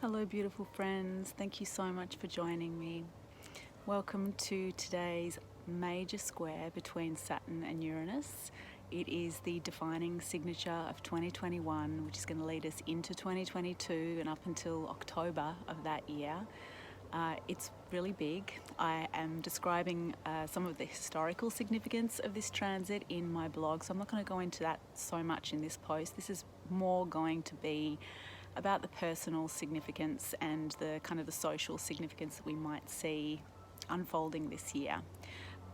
Hello beautiful friends, thank you so much for joining me. Welcome to today's major square between Saturn and Uranus. It is the defining signature of 2021, which is going to lead us into 2022 and up until October of that year. It's really big. I am describing some of the historical significance of this transit in my blog, so I'm not going to go into that so much in this post. This is more going to be about the personal significance and the kind of the social significance that we might see unfolding this year.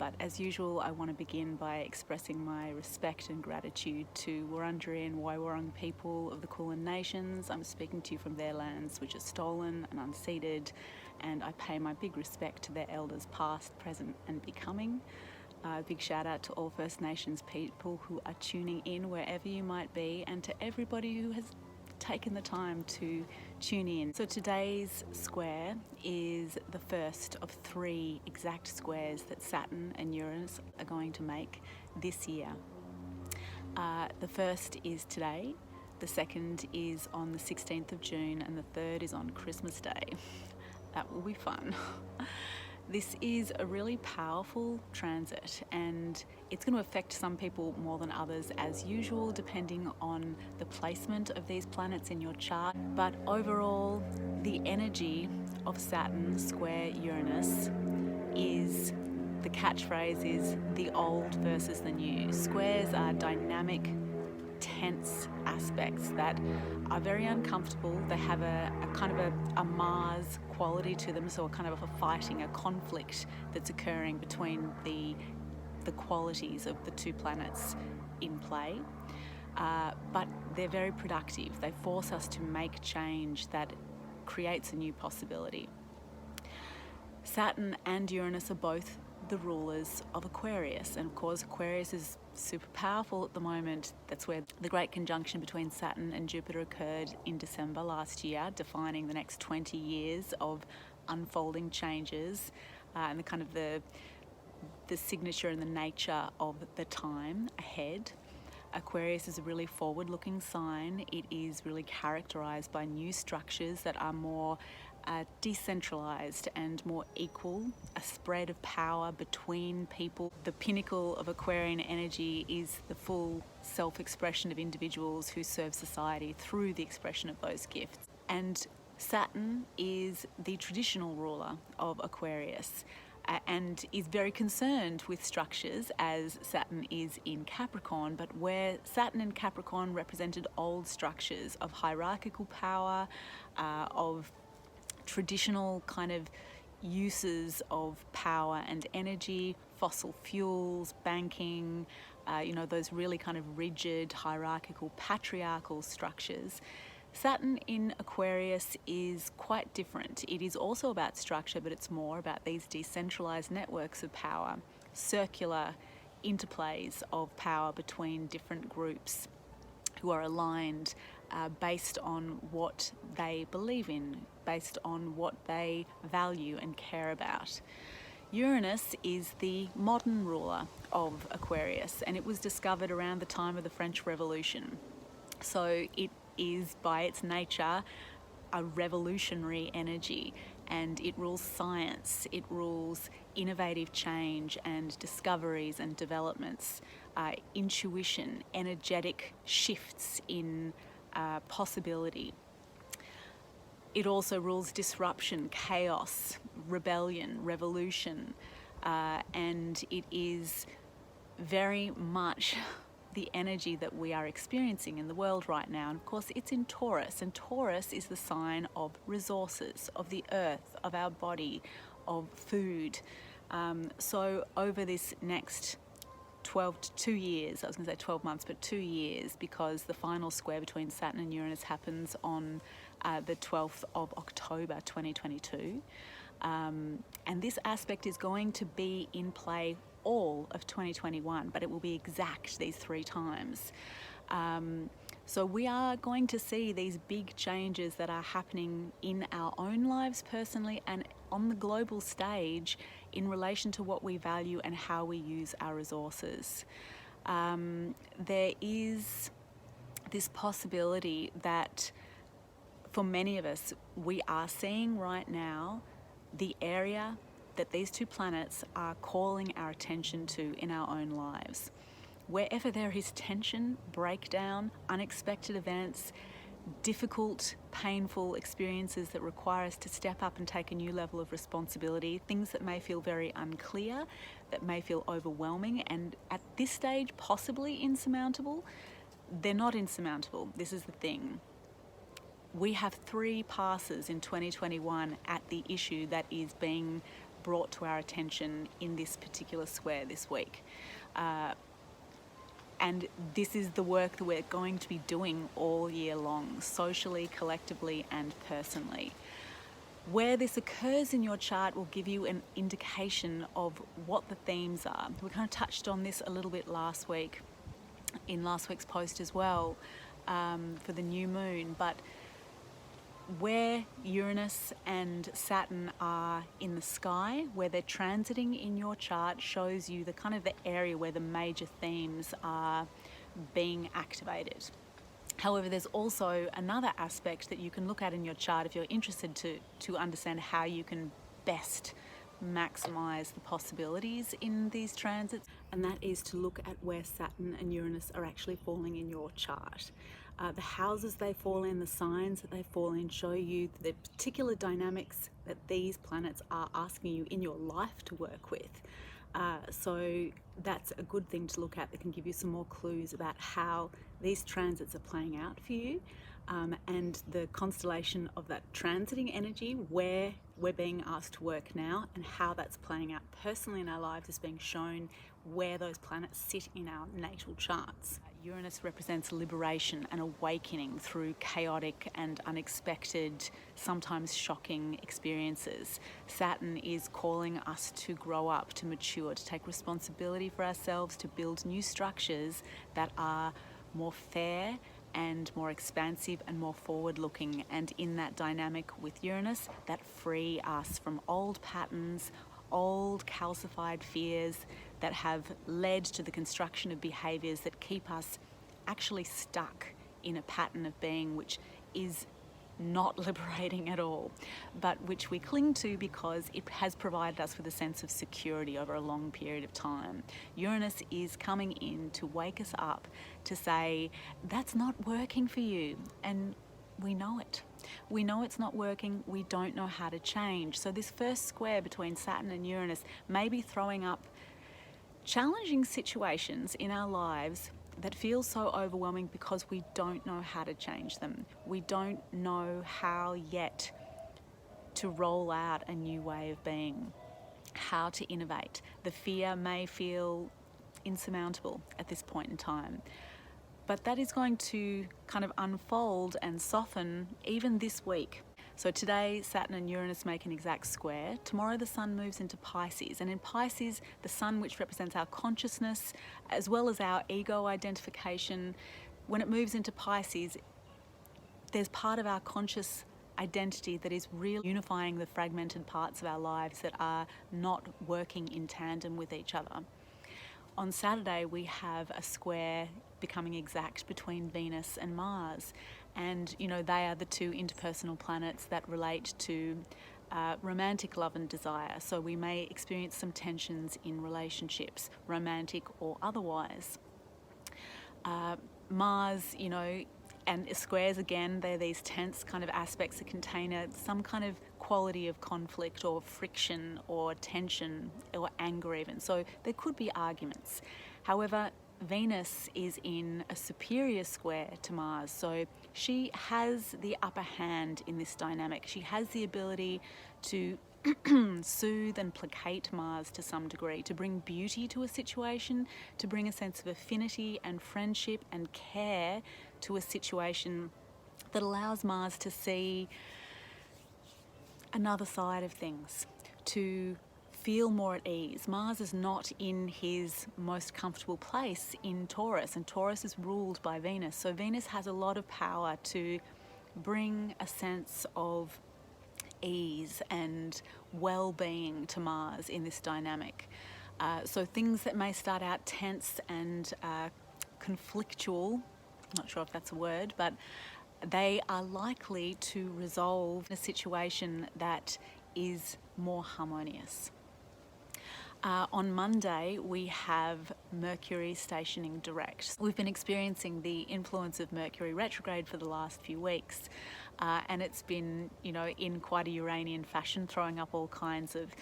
But as usual, I want to begin by expressing my respect and gratitude to Wurundjeri and Waimārō people of the Kulin Nations. I'm speaking to you from their lands, which are stolen and unceded, and I pay my big respect to their elders past, present and becoming. Big shout out to all First Nations people who are tuning in wherever you might be, and to everybody who has taken the time to tune in. So today's square is the first of 3 exact squares that Saturn and Uranus are going to make this year. The first is today, the second is on the 16th of June, and the third is on Christmas Day. That will be fun. This is a really powerful transit, and it's going to affect some people more than others as usual, depending on the placement of these planets in your chart. But overall, the energy of Saturn square Uranus is, the catchphrase is the old versus the new. Squares are dynamic, tense aspects that are very uncomfortable. They have a kind of a Mars quality to them, so a kind of a fighting, a conflict that's occurring between the qualities of the 2 planets in play. But they're very productive. They force us to make change that creates a new possibility. Saturn and Uranus are both the rulers of Aquarius, and of course Aquarius is super powerful at the moment. That's where the great conjunction between Saturn and Jupiter occurred in December last year, defining the next 20 years of unfolding changes and the kind of the signature and the nature of the time ahead. Aquarius is a really forward-looking sign. It is really characterized by new structures that are more decentralized and more equal, a spread of power between people. The pinnacle of Aquarian energy is the full self-expression of individuals who serve society through the expression of those gifts. And Saturn is the traditional ruler of Aquarius, and is very concerned with structures, as Saturn is in Capricorn, but where Saturn in Capricorn represented old structures of hierarchical power, of traditional kind of uses of power and energy, fossil fuels, banking, those really kind of rigid, hierarchical, patriarchal structures. Saturn in Aquarius is quite different. It is also about structure, but it's more about these decentralized networks of power, circular interplays of power between different groups who are aligned based on what they believe in, based on what they value and care about. Uranus is the modern ruler of Aquarius, and it was discovered around the time of the French Revolution. So it is, by its nature, a revolutionary energy, and it rules science, it rules innovative change and discoveries and developments, intuition, energetic shifts in possibility. It also rules disruption, chaos, rebellion, revolution, and it is very much the energy that we are experiencing in the world right now. And of course it's in Taurus, and Taurus is the sign of resources, of the earth, of our body, of food. So over this next 2 years, I was going to say 12 months, but 2 years, because the final square between Saturn and Uranus happens on the 12th of October 2022. And this aspect is going to be in play all of 2021, but it will be exact these 3 times. So we are going to see these big changes that are happening in our own lives personally and on the global stage in relation to what we value and how we use our resources. There is this possibility that for many of us, we are seeing right now the area that these two planets are calling our attention to in our own lives. Wherever there is tension, breakdown, unexpected events, difficult, painful experiences that require us to step up and take a new level of responsibility, things that may feel very unclear, that may feel overwhelming, and at this stage possibly insurmountable, they're not insurmountable. This is the thing. We have 3 passes in 2021 at the issue that is being brought to our attention in this particular square this week. And this is the work that we're going to be doing all year long, socially, collectively, and personally. Where this occurs in your chart will give you an indication of what the themes are. We kind of touched on this a little bit last week, in last week's post as well, for the new moon, but where Uranus and Saturn are in the sky, where they're transiting in your chart, shows you the kind of the area where the major themes are being activated. However, there's also another aspect that you can look at in your chart if you're interested to understand how you can best maximize the possibilities in these transits, and that is to look at where Saturn and Uranus are actually falling in your chart. The houses they fall in, the signs that they fall in, show you the particular dynamics that these planets are asking you in your life to work with. So that's a good thing to look at that can give you some more clues about how these transits are playing out for you, and the constellation of that transiting energy, where we're being asked to work now, and how that's playing out personally in our lives is being shown where those planets sit in our natal charts. Uranus represents liberation and awakening through chaotic and unexpected, sometimes shocking experiences. Saturn is calling us to grow up, to mature, to take responsibility for ourselves, to build new structures that are more fair and more expansive and more forward-looking. And in that dynamic with Uranus, that free us from old patterns, old calcified fears that have led to the construction of behaviours that keep us actually stuck in a pattern of being which is not liberating at all, but which we cling to because it has provided us with a sense of security over a long period of time. Uranus is coming in to wake us up, to say, that's not working for you, and we know it. We know it's not working, we don't know how to change. So this first square between Saturn and Uranus may be throwing up challenging situations in our lives that feel so overwhelming because we don't know how to change them. We don't know how yet to roll out a new way of being, how to innovate. The fear may feel insurmountable at this point in time, but that is going to kind of unfold and soften even this week. So today, Saturn and Uranus make an exact square. Tomorrow, the Sun moves into Pisces. And in Pisces, the Sun, which represents our consciousness, as well as our ego identification, when it moves into Pisces, there's part of our conscious identity that is really unifying the fragmented parts of our lives that are not working in tandem with each other. On Saturday, we have a square becoming exact between Venus and Mars. And, you know, they are the 2 interpersonal planets that relate to romantic love and desire. So we may experience some tensions in relationships, romantic or otherwise. Mars, you know, and squares again, they're these tense kind of aspects that contain some kind of quality of conflict or friction or tension or anger even. So there could be arguments. However, Venus is in a superior square to Mars, so she has the upper hand in this dynamic. She has the ability to soothe and placate Mars to some degree, to bring beauty to a situation, to bring a sense of affinity and friendship and care to a situation that allows Mars to see another side of things, to feel more at ease. Mars is not in his most comfortable place in Taurus, and Taurus is ruled by Venus. So Venus has a lot of power to bring a sense of ease and well-being to Mars in this dynamic. So things that may start out tense and conflictual, not sure if that's a word, but they are likely to resolve a situation that is more harmonious. On Monday, we have Mercury stationing direct. We've been experiencing the influence of Mercury retrograde for the last few weeks, and it's been, in quite a Uranian fashion, throwing up all kinds of,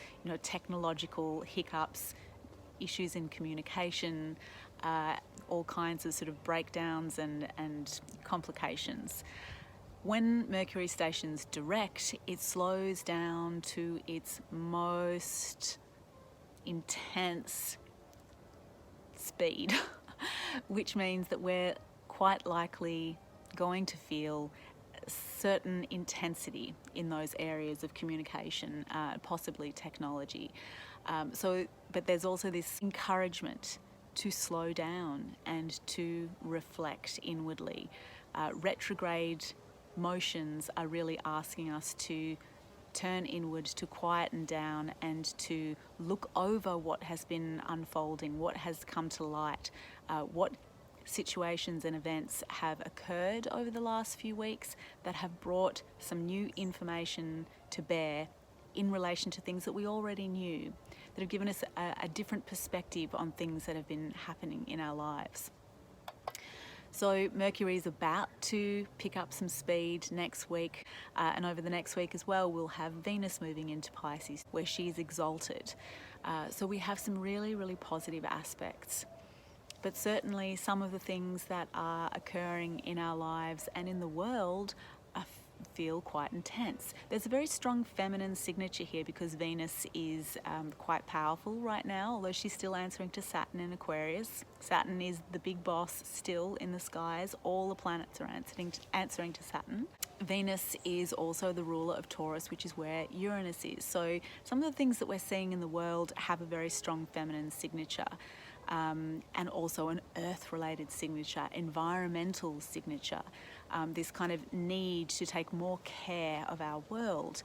technological hiccups, issues in communication, all kinds of sort of breakdowns and complications. When Mercury stations direct, it slows down to its most intense speed, which means that we're quite likely going to feel certain intensity in those areas of communication, possibly technology. But there's also this encouragement to slow down and to reflect inwardly. Retrograde motions are really asking us to turn inward, to quieten down, and to look over what has been unfolding, what has come to light, what situations and events have occurred over the last few weeks that have brought some new information to bear in relation to things that we already knew, that have given us a different perspective on things that have been happening in our lives. So Mercury is about to pick up some speed next week, and over the next week as well we'll have Venus moving into Pisces, where she's exalted. So we have some really, really positive aspects. But certainly some of the things that are occurring in our lives and in the world feel quite intense. There's a very strong feminine signature here because Venus is quite powerful right now, although she's still answering to Saturn in Aquarius. Saturn is the big boss still in the skies. All the planets are answering to Saturn. Venus is also the ruler of Taurus, which is where Uranus is. So some of the things that we're seeing in the world have a very strong feminine signature. And also an earth-related signature, environmental signature, this kind of need to take more care of our world,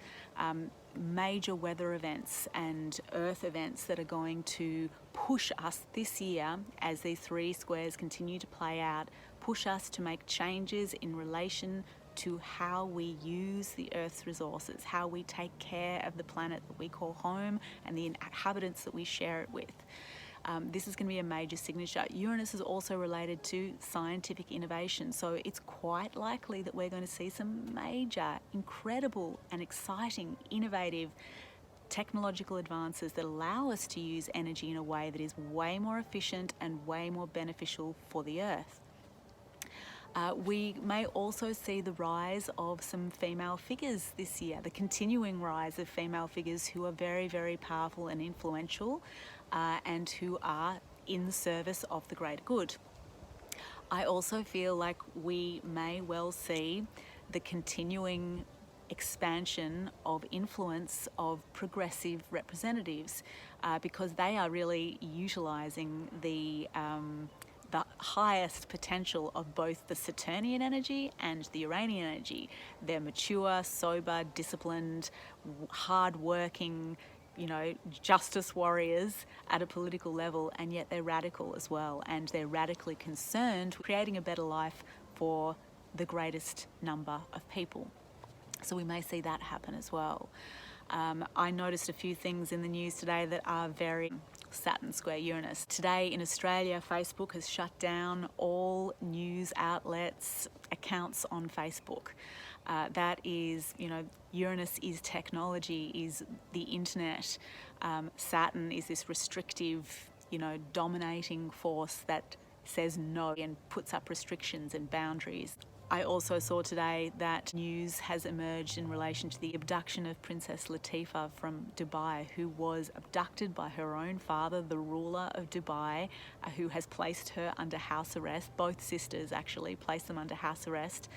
major weather events and earth events that are going to push us this year as these three squares continue to play out, push us to make changes in relation to how we use the Earth's resources, how we take care of the planet that we call home and the inhabitants that we share it with. This is going to be a major signature. Uranus is also related to scientific innovation, so it's quite likely that we're going to see some major, incredible and exciting, innovative technological advances that allow us to use energy in a way that is way more efficient and way more beneficial for the Earth. We may also see the rise of some female figures this year, the continuing rise of female figures who are very, very powerful and influential, and who are in the service of the greater good. I also feel like we may well see the continuing expansion of influence of progressive representatives, because they are really utilising the highest potential of both the Saturnian energy and the Uranian energy. They're mature, sober, disciplined, hard-working, justice warriors at a political level, and yet they're radical as well, and they're radically concerned with creating a better life for the greatest number of people. So we may see that happen as well. I noticed a few things in the news today that are very Saturn square Uranus. Today in Australia, Facebook has shut down all news outlets' accounts on Facebook. That is, Uranus is technology, is the internet. Saturn is this restrictive, dominating force that says no and puts up restrictions and boundaries. I also saw today that news has emerged in relation to the abduction of Princess Latifah from Dubai, who was abducted by her own father, the ruler of Dubai, who has placed her under house arrest. Both sisters actually placed them under house arrest.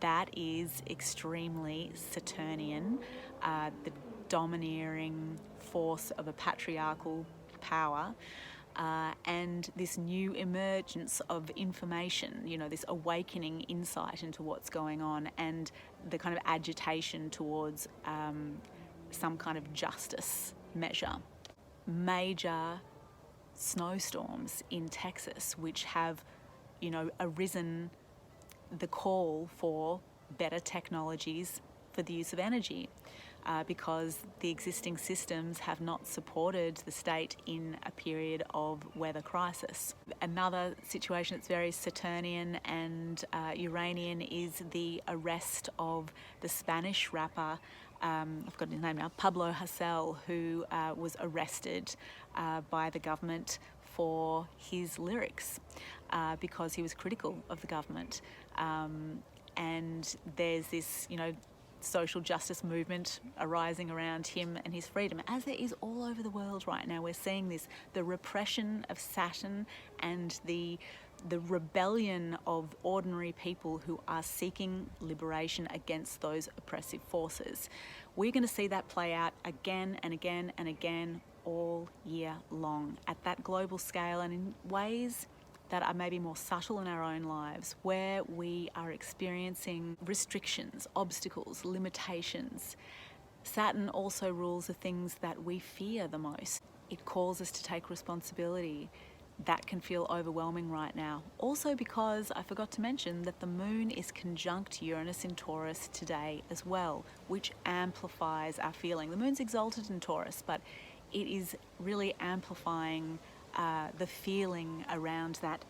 That is extremely Saturnian, the domineering force of a patriarchal power. And this new emergence of information, this awakening insight into what's going on, and the kind of agitation towards some kind of justice measure. Major snowstorms in Texas, which have, arisen the call for better technologies for the use of energy. Because the existing systems have not supported the state in a period of weather crisis. Another situation that's very Saturnian and Uranian is the arrest of the Spanish rapper, I've got his name now, Pablo Hasél, who was arrested by the government for his lyrics because he was critical of the government. And there's this, social justice movement arising around him and his freedom, as there is all over the world right now. We're seeing this, the repression of Saturn and the rebellion of ordinary people who are seeking liberation against those oppressive forces. We're going to see that play out again and again and again all year long at that global scale, and in ways that are maybe more subtle in our own lives, where we are experiencing restrictions, obstacles, limitations. Saturn also rules the things that we fear the most. It calls us to take responsibility. That can feel overwhelming right now. Also because I forgot to mention that the moon is conjunct Uranus in Taurus today as well, which amplifies our feeling. The moon's exalted in Taurus, but it is really amplifying the feeling around that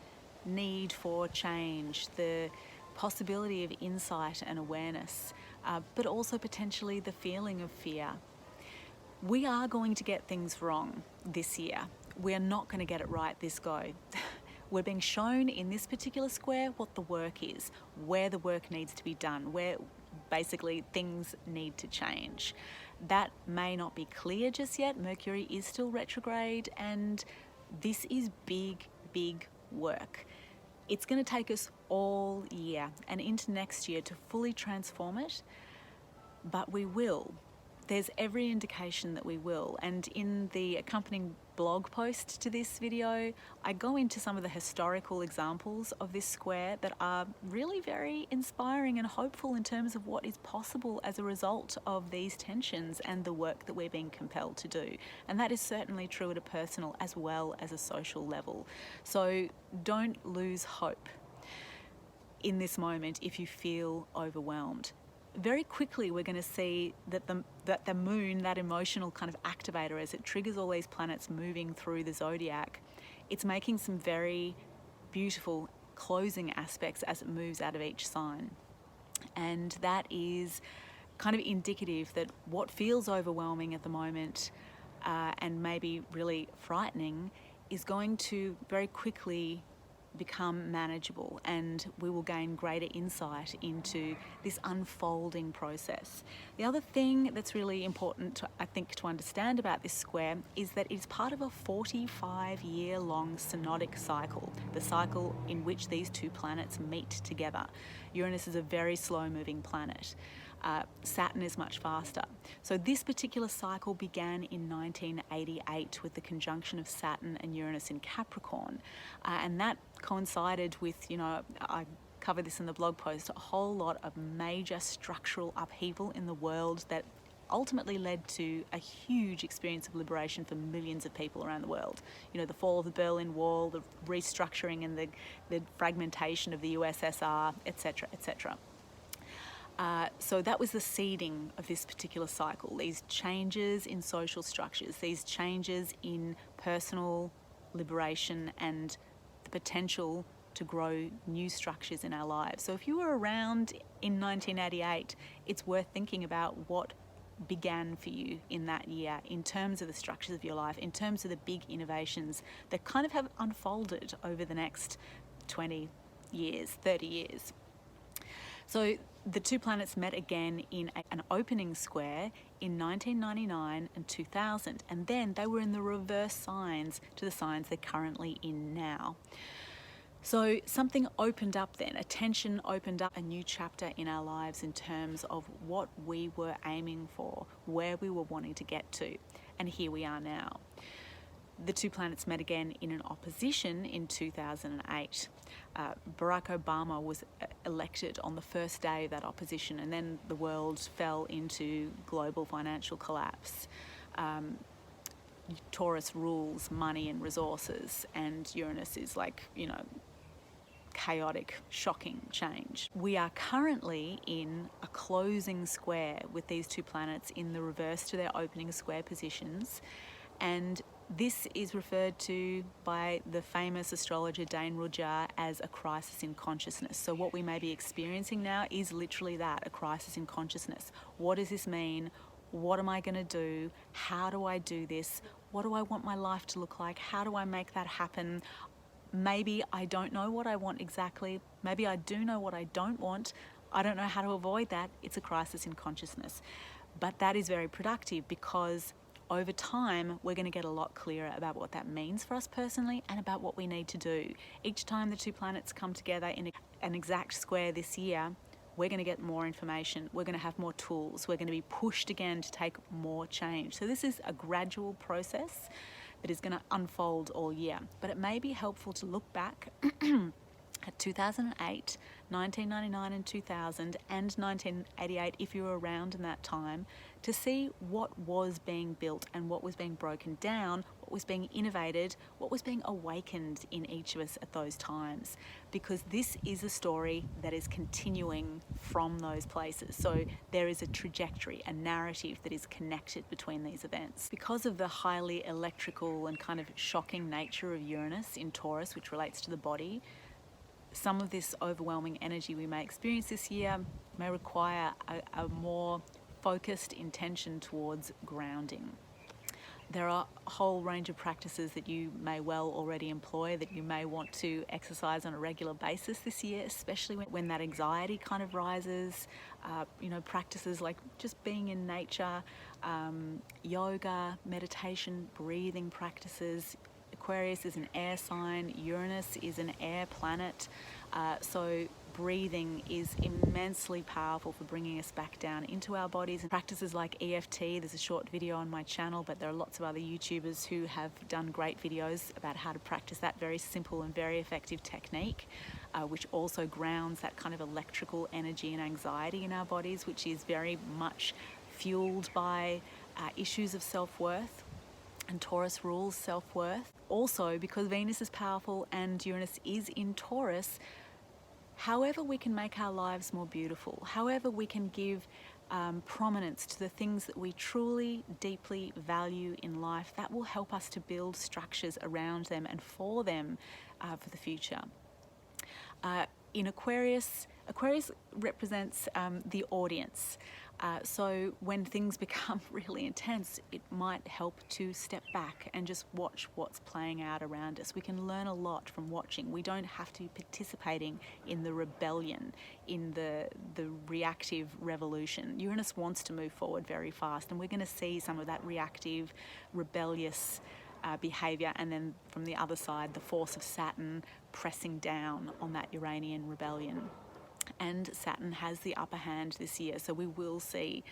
need for change, the possibility of insight and awareness, but also potentially the feeling of fear. We are going to get things wrong this year. We are not going to get it right this go. We're being shown in this particular square what the work is, where the work needs to be done, where basically things need to change. That may not be clear just yet. Mercury is still retrograde, and this is big, big work. It's going to take us all year and into next year to fully transform it, but we will. There's every indication that we will. And in the accompanying blog post to this video, I go into some of the historical examples of this square that are really very inspiring and hopeful in terms of what is possible as a result of these tensions and the work that we're being compelled to do. And that is certainly true at a personal as well as a social level. So don't lose hope in this moment if you feel overwhelmed. Very quickly we're going to see that the moon, that emotional kind of activator, as it triggers all these planets moving through the zodiac, it's making some very beautiful closing aspects as it moves out of each sign. And that is kind of indicative that what feels overwhelming at the moment and maybe really frightening is going to very quickly become manageable, and we will gain greater insight into this unfolding process. The other thing that's really important, I think, to understand about this square is that it's part of a 45-year-long synodic cycle, the cycle in which these two planets meet together. Uranus is a very slow-moving planet. Saturn is much faster. So this particular cycle began in 1988 with the conjunction of Saturn and Uranus in Capricorn. And that coincided with, I cover this in the blog post, a whole lot of major structural upheaval in the world that ultimately led to a huge experience of liberation for millions of people around the world. The fall of the Berlin Wall, the restructuring and the fragmentation of the USSR, etc., etc. So that was the seeding of this particular cycle, these changes in social structures, these changes in personal liberation and the potential to grow new structures in our lives. So if you were around in 1988, it's worth thinking about what began for you in that year in terms of the structures of your life, in terms of the big innovations that kind of have unfolded over the next 20 years, 30 years. So the two planets met again in an opening square in 1999 and 2000, and then they were in the reverse signs to the signs they're currently in now. So something opened up then, a tension opened up, a new chapter in our lives in terms of what we were aiming for, where we were wanting to get to, and here we are now. The two planets met again in an opposition in 2008. Barack Obama was elected on the first day of that opposition, and then the world fell into global financial collapse. Taurus rules money and resources, and Uranus is chaotic, shocking change. We are currently in a closing square with these two planets in the reverse to their opening square positions, and this is referred to by the famous astrologer Dane Rudhyar as a crisis in consciousness. So what we may be experiencing now is literally that, a crisis in consciousness. What does this mean? What am I going to do? How do I do this? What do I want my life to look like? How do I make that happen? Maybe I don't know what I want exactly. Maybe I do know what I don't want. I don't know how to avoid that. It's a crisis in consciousness. But that is very productive, because over time, we're going to get a lot clearer about what that means for us personally and about what we need to do. Each time the two planets come together in an exact square this year, we're going to get more information. We're going to have more tools. We're going to be pushed again to take more change. So this is a gradual process that is going to unfold all year. But it may be helpful to look back at 2008, 1999 and 2000 and 1988, if you were around in that time, to see what was being built and what was being broken down, what was being innovated, what was being awakened in each of us at those times. Because this is a story that is continuing from those places. So there is a trajectory, a narrative that is connected between these events. Because of the highly electrical and kind of shocking nature of Uranus in Taurus, which relates to the body, some of this overwhelming energy we may experience this year may require a more focused intention towards grounding. There are a whole range of practices that you may well already employ, that you may want to exercise on a regular basis this year, especially when that anxiety kind of rises. Practices like just being in nature, yoga, meditation, breathing practices. Aquarius is an air sign, Uranus is an air planet, so breathing is immensely powerful for bringing us back down into our bodies. And practices like EFT, there's a short video on my channel, but there are lots of other YouTubers who have done great videos about how to practice that very simple and very effective technique, which also grounds that kind of electrical energy and anxiety in our bodies, which is very much fueled by issues of self-worth. And Taurus rules self-worth. Also, because Venus is powerful and Uranus is in Taurus, however we can make our lives more beautiful, however we can give prominence to the things that we truly, deeply value in life, that will help us to build structures around them and for them for the future. In Aquarius represents the audience. So when things become really intense, it might help to step back and just watch what's playing out around us. We can learn a lot from watching. We don't have to be participating in the rebellion, in the reactive revolution. Uranus wants to move forward very fast, and we're going to see some of that reactive, rebellious behaviour, and then from the other side, the force of Saturn pressing down on that Uranian rebellion. And Saturn has the upper hand this year, so we will see,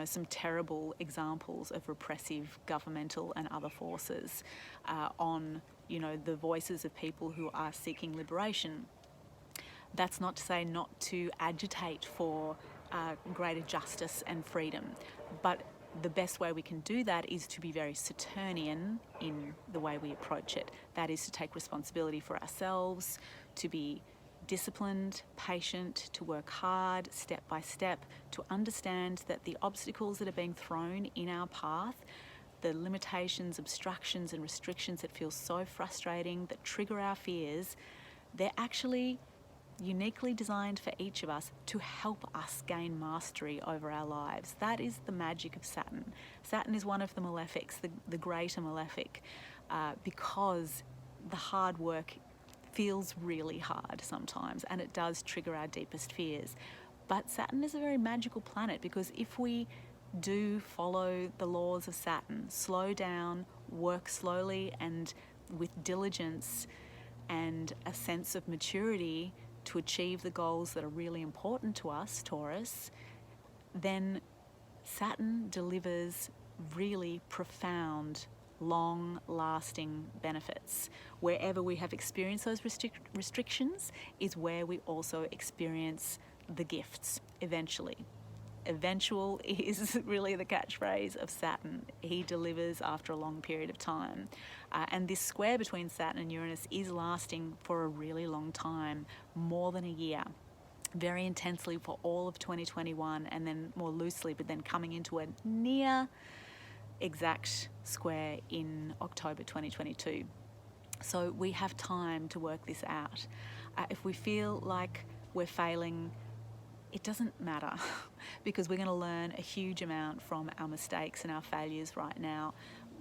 some terrible examples of repressive governmental and other forces on, the voices of people who are seeking liberation. That's not to say not to agitate for greater justice and freedom, but the best way we can do that is to be very Saturnian in the way we approach it. That is to take responsibility for ourselves, to be disciplined, patient, to work hard, step by step, to understand that the obstacles that are being thrown in our path, the limitations, obstructions and restrictions that feel so frustrating, that trigger our fears, they're actually uniquely designed for each of us to help us gain mastery over our lives. That is the magic of Saturn. Saturn is one of the malefics, the greater malefic, because the hard work feels really hard sometimes, and it does trigger our deepest fears. But Saturn is a very magical planet, because if we do follow the laws of Saturn, slow down, work slowly and with diligence and a sense of maturity to achieve the goals that are really important to us, Taurus, then Saturn delivers really profound, long-lasting benefits. Wherever we have experienced those restrictions is where we also experience the gifts eventually. Eventual is really the catchphrase of Saturn. He delivers after a long period of time. And this square between Saturn and Uranus is lasting for a really long time, more than a year. Very intensely for all of 2021, and then more loosely, but then coming into a near exact square in October 2022. So we have time to work this out. If we feel like we're failing, it doesn't matter because we're going to learn a huge amount from our mistakes and our failures right now.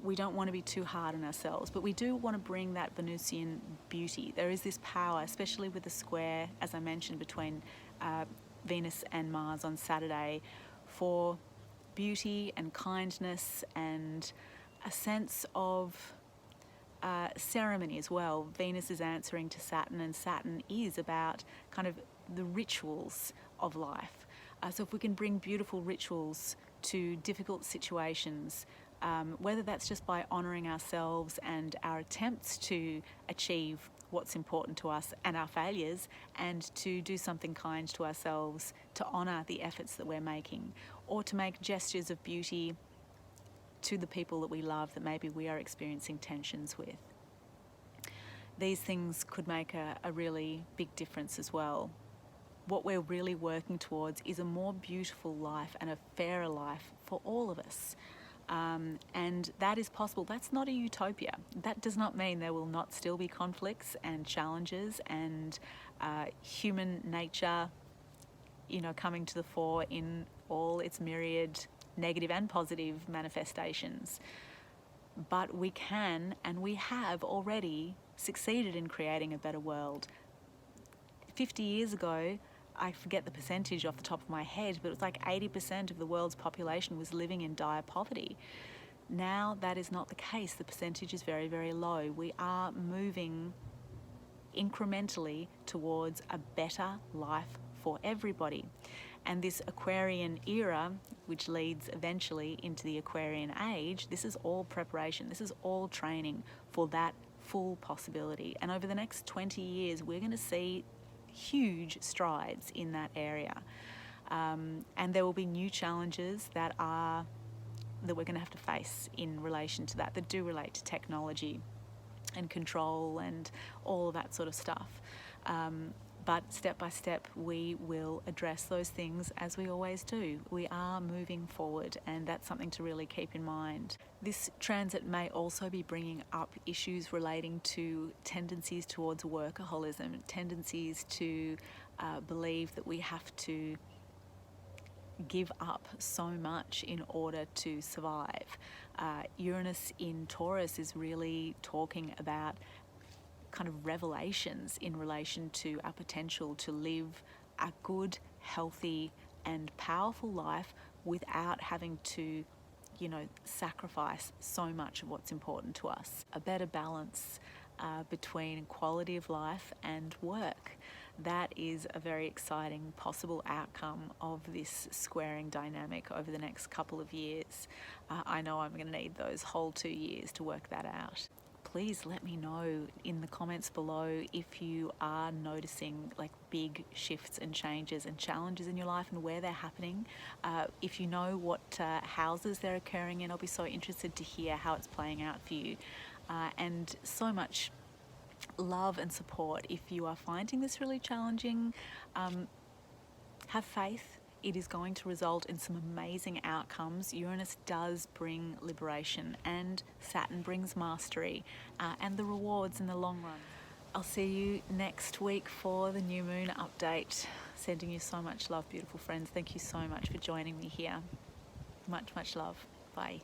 We don't want to be too hard on ourselves, but we do want to bring that Venusian beauty. There is this power, especially with the square, as I mentioned, between Venus and Mars on Saturday, for beauty and kindness and a sense of ceremony as well. Venus is answering to Saturn, and Saturn is about kind of the rituals of life. So if we can bring beautiful rituals to difficult situations, whether that's just by honouring ourselves and our attempts to achieve what's important to us and our failures, and to do something kind to ourselves, to honour the efforts that we're making, or to make gestures of beauty to the people that we love that maybe we are experiencing tensions with. These things could make a really big difference as well. What we're really working towards is a more beautiful life and a fairer life for all of us. And that is possible. That's not a utopia. That does not mean there will not still be conflicts and challenges and human nature, coming to the fore in all its myriad negative and positive manifestations. But we can, and we have already succeeded in creating a better world. 50 years ago, I forget the percentage off the top of my head, but it was like 80% of the world's population was living in dire poverty. Now that is not the case. The percentage is very, very low. We are moving incrementally towards a better life for everybody. And this Aquarian era, which leads eventually into the Aquarian age, this is all preparation. This is all training for that full possibility. And over the next 20 years, we're going to see huge strides in that area. And there will be new challenges that we're going to have to face in relation to that do relate to technology and control and all of that sort of stuff. But step by step, we will address those things as we always do. We are moving forward, and that's something to really keep in mind. This transit may also be bringing up issues relating to tendencies towards workaholism, tendencies to believe that we have to give up so much in order to survive. Uranus in Taurus is really talking about kind of revelations in relation to our potential to live a good, healthy and powerful life without having to, sacrifice so much of what's important to us. A better balance between quality of life and work. That is a very exciting possible outcome of this squaring dynamic over the next couple of years. I know I'm going to need those whole 2 years to work that out. Please let me know in the comments below if you are noticing like big shifts and changes and challenges in your life and where they're happening. If you know what houses they're occurring in, I'll be so interested to hear how it's playing out for you. And so much love and support. If you are finding this really challenging, have faith. It is going to result in some amazing outcomes. Uranus does bring liberation, and Saturn brings mastery and the rewards in the long run. I'll see you next week for the new moon update. Sending you so much love, beautiful friends. Thank you so much for joining me here. Much, much love. Bye.